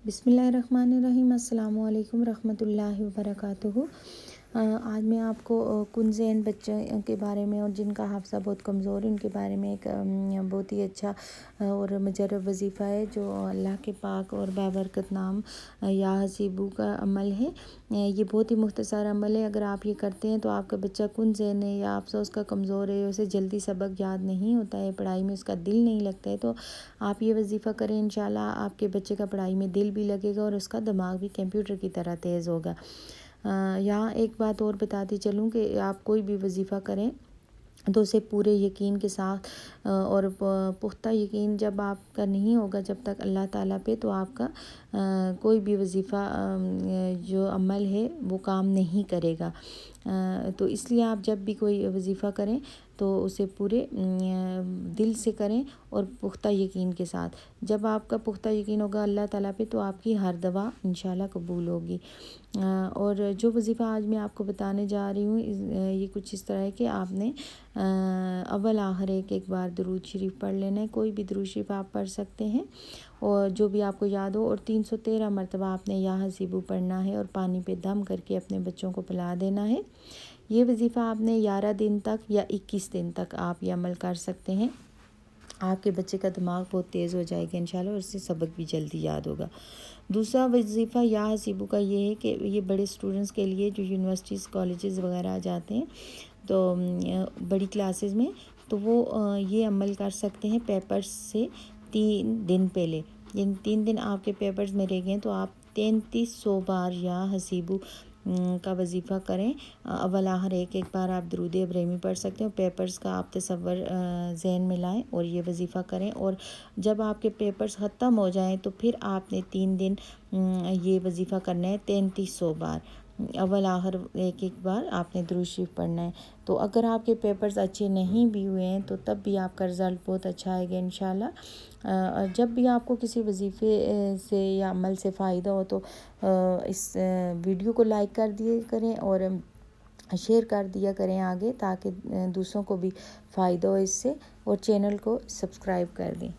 बिस्मिल्लाहिर्रहमानिर्रहीम। अस्सलामु अलैकुम रहमतुल्लाहि व बरकातुहू। आज मैं आपको कुंज़ैन बच्चों के बारे में और जिनका हाफ़्ज़ा बहुत कमज़ोर है उनके बारे में एक बहुत ही अच्छा और मुजर्रब वजीफ़ा है जो अल्लाह के पाक और बाबरकत नाम या हसीबू का अमल है। ये बहुत ही मुख्तसर अमल है। अगर आप ये करते हैं तो आपका बच्चा कुंज़ैन है या आपसे उसका कमज़ोर है, उसे जल्दी सबक याद नहीं होता है, पढ़ाई में उसका दिल नहीं लगता है, तो आप ये वजीफ़ा करें। इंशाल्लाह आपके बच्चे का पढ़ाई में दिल भी लगेगा और उसका दिमाग भी कंप्यूटर की तरह तेज़ होगा। यहाँ एक बात और बताती चलूँ कि आप कोई भी वजीफ़ा करें तो उसे पूरे यकीन के साथ और पुख्ता यकीन जब आपका नहीं होगा जब तक अल्लाह ताला पे, तो आपका कोई भी वजीफ़ा जो अमल है वो काम नहीं करेगा। तो इसलिए आप जब भी कोई वजीफ़ा करें तो उसे पूरे दिल से करें और पुख्ता यकीन के साथ। जब आपका पुख्ता यकीन होगा अल्लाह ताला पे तो आपकी हर दवा इंशाल्लाह कबूल होगी। और जो वजीफ़ा आज मैं आपको बताने जा रही हूँ ये कुछ इस तरह है कि आपने अव्वल आखिर एक बार दुरूद शरीफ पढ़ लेना है। कोई भी दुरूद शरीफ आप पढ़ सकते हैं और जो भी आपको याद हो, और 313 मरतबा आपने या हसीबू पढ़ना है और पानी पे दम करके अपने बच्चों को पिला देना है। ये वजीफ़ा आपने 11 दिन तक या 21 दिन तक आप ये अमल कर सकते हैं। आपके बच्चे का दिमाग बहुत तेज़ हो जाएगा इंशाल्लाह और उससे सबक भी जल्दी याद होगा। दूसरा वजीफ़ा या हसीबू का ये है कि ये बड़े स्टूडेंट्स के लिए जो यूनिवर्सिटीज़ कॉलेजेस वगैरह जाते हैं तो बड़ी क्लासेस में, तो वो ये अमल कर सकते हैं पेपर्स से 3 दिन पहले। जिन 3 दिन आपके पेपर्स में रह गए तो आप 3300 बार या हसीबू का वजीफ़ा करें। अव्वल आखिर एक बार आप दुरूद इब्राहिमी पढ़ सकते हैं। पेपर्स का आप तसव्वुर ज़हन में लाएं और ये वजीफ़ा करें, और जब आपके पेपर्स ख़त्म हो जाएं तो फिर आपने 3 दिन ये वजीफ़ा करना है 3300 बार। अव्वल आखिर एक बार आपने दुरूद शरीफ पढ़ना है। तो अगर आपके पेपर्स अच्छे नहीं भी हुए हैं तो तब भी आपका रिज़ल्ट बहुत अच्छा आएगा इंशाल्लाह। जब भी आपको किसी वजीफ़े से या अमल से फ़ायदा हो तो इस वीडियो को लाइक कर दिया करें और शेयर कर दिया करें आगे, ताकि दूसरों को भी फ़ायदा हो इससे, और चैनल को सब्सक्राइब कर दें।